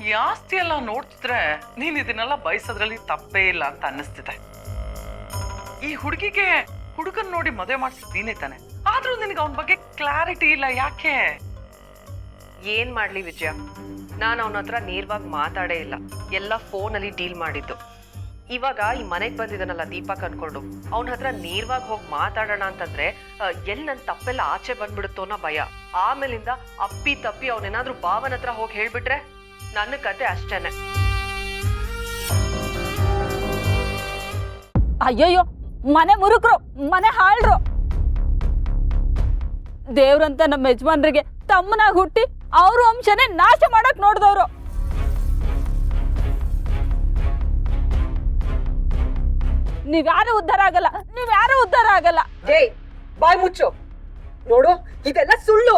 ಈ ಆಸ್ತಿ ಎಲ್ಲ ನೋಡ್ತಿದ್ರೆ ನೀನ್ ಇದನ್ನೆಲ್ಲ ಬಯಸೋದ್ರಲ್ಲಿ ತಪ್ಪೇ ಇಲ್ಲ ಅಂತ ಅನ್ನಿಸ್ತಿದೆ. ಈ ಹುಡುಗಿಗೆ ಹುಡುಗನ್ ನೋಡಿ ಮದುವೆ ಮಾಡಿಸಿದ್ ನೀನೇ ತಾನೆ, ಆದ್ರೂ ನಿನಗೆ ಅವನ ಬಗ್ಗೆ ಕ್ಲಾರಿಟಿ ಇಲ್ಲ, ಯಾಕೆ? ಏನ್ ಮಾಡ್ಲಿ ವಿಜಯ, ನಾನು ಅವನ ಹತ್ರ ನೇರವಾಗಿ ಮಾತಾಡೇ ಇಲ್ಲ, ಎಲ್ಲ ಫೋನಲ್ಲಿ ಡೀಲ್ ಮಾಡಿದ್ದು. ಇವಾಗ ಈ ಮನೆಗೆ ಬಂದಿದ್ದಾನಲ್ಲ ದೀಪಕ್ ಅನ್ಕೊಂಡು ಅವನ ಹತ್ರ ನೇರವಾಗಿ ಹೋಗಿ ಮಾತಾಡೋಣ ಅಂತಂದ್ರೆ ಎಲ್ಲಿ ನನ್ನ ತಪ್ಪೆಲ್ಲ ಆಚೆ ಬಂದ್ಬಿಡುತ್ತೋ ಅನ್ನೋ ಭಯ. ಆಮೇಲಿಂದ ಅಪ್ಪಿ ತಪ್ಪಿ ಅವನೇನಾದ್ರೂ ಭಾವನ ಹತ್ರ ಹೋಗಿ ಹೇಳ್ಬಿಟ್ರೆ ನನ್ನ ಕತೆ ಅಷ್ಟೇನೆ. ಅಯ್ಯಯ್ಯೋ, ಮನೆ ಮುರುಕ್ರು, ಮನೆ ಹಾಳ್ರು. ದೇವ್ರಂತ ನಮ್ಮ ಯಜಮಾನ್ರಿಗೆ ತಮ್ಮನಾಗ ಹುಟ್ಟಿ ಅವ್ರ ವಂಶನೇ ನಾಶ ಮಾಡಕ್ ನೋಡ್ದವ್ರು. ನೀವ್ಯಾರು ಉದ್ಧಾರ ಆಗಲ್ಲ, ನೀವ್ಯಾರು ಉದ್ಧಾರ ಆಗಲ್ಲ. ಏಯ್, ಬಾಯ್ ಮುಚ್ಚು. ನೋಡು, ಇದೆಲ್ಲ ಸುಳ್ಳು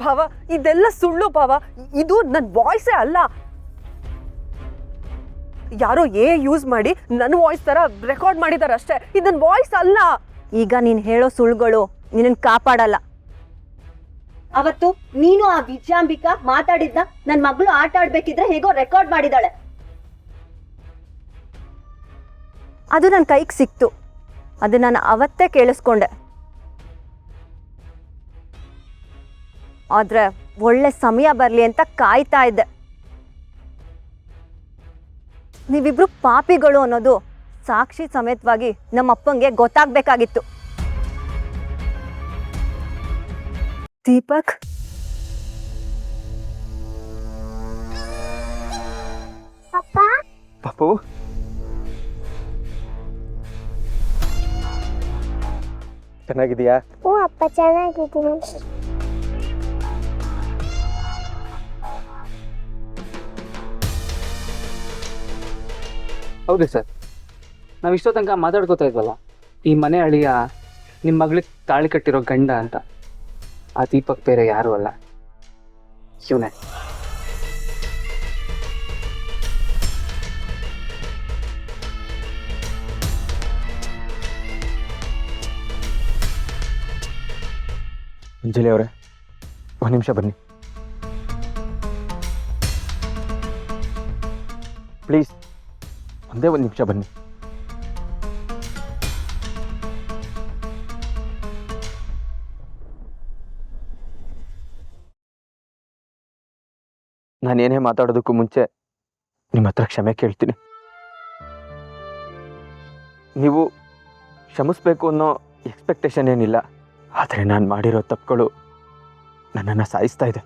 ಭಾವ, ಇದೆಲ್ಲ ಸುಳ್ಳು ಭಾವ. ಇದು ನನ್ನ ವಾಯ್ಸೇ ಅಲ್ಲ. ಯಾರೋ ಯೂಸ್ ಮಾಡಿ ನನ್ನ ವಾಯ್ಸ್ ತರ ರೆಕಾರ್ಡ್ ಮಾಡಿದಾರೆ ಅಷ್ಟೇ. ಇದು ನನ್ನ ವಾಯ್ಸ್ ಅಲ್ಲ. ಈಗ ನೀನು ಹೇಳೋ ಸುಳ್ಳುಗಳು ನಿನ್ನನ್ನು ಕಾಪಾಡಲ್ಲ. ಅವತ್ತು ನೀನು ಆ ವಿಜಯಾಂಬಿಕಾ ಮಾತಾಡಿದ್ನ ನನ್ನ ಮಗಳು ಆಟ ಆಡ್ಬೇಕಿದ್ರೆ ಹೇಗೋ ರೆಕಾರ್ಡ್ ಮಾಡಿದಾಳೆ. ಅದು ನನ್ನ ಕೈಗೆ ಸಿಕ್ತು, ಅದು ನಾನು ಅವತ್ತೇ ಕೇಳಿಸ್ಕೊಂಡೆ. ಆದ್ರೆ ಒಳ್ಳೆ ಸಮಯ ಬರಲಿ ಅಂತ ಕಾಯ್ತಾ ಇದ್ದೆ. ನೀವಿಬ್ರು ಪಾಪಿಗಳು ಅನ್ನೋದು ಸಾಕ್ಷಿ ಸಮೇತವಾಗಿ ನಮ್ಮ ಅಪ್ಪಂಗೆ ಗೊತ್ತಾಗ್ಬೇಕಾಗಿತ್ತು. ದೀಪಕ್, ಪಾಪು, ಚೆನ್ನಾಗಿದೆಯಾ? ಓ ಅಪ್ಪ, ಚೆನ್ನಾಗಿದ್ದೀನಿ. ಹೌದು ಸರ್, ನಾವು ಇಷ್ಟೋ ತನಕ ಮಾತಾಡ್ಕೋತಾ ಇದ್ವಲ್ಲ, ಈ ಮನೆ ಅಳಿಯ ನಿಮ್ಮ ಮಗಳಿಗೆ ತಾಳಿ ಕಟ್ಟಿರೋ ಗಂಡ ಅಂತ. ಆ ದೀಪಕ್ ಬೇರೆ ಯಾರು ಅಲ್ಲ, ಇವನೇ. ಅಂಜಲಿ ಅವರೇ, ಒಂದು ನಿಮಿಷ ಬನ್ನಿ ಪ್ಲೀಸ್. ಒಂದೇ ಒಂದು ನಿಮಿಷ ಬನ್ನಿ. ನಾನೇನೇ ಮಾತಾಡೋದಕ್ಕೂ ಮುಂಚೆ ನಿಮ್ಮ ಹತ್ರ ಕ್ಷಮೆ ಕೇಳ್ತೀನಿ. ನೀವು ಕ್ಷಮಿಸ್ಬೇಕು ಅನ್ನೋ ಎಕ್ಸ್ಪೆಕ್ಟೇಷನ್ ಏನಿಲ್ಲ, ಆದರೆ ನಾನು ಮಾಡಿರೋ ತಪ್ಪುಗಳು ನನ್ನನ್ನು ಸಾಯಿಸ್ತಾ ಇದೆ.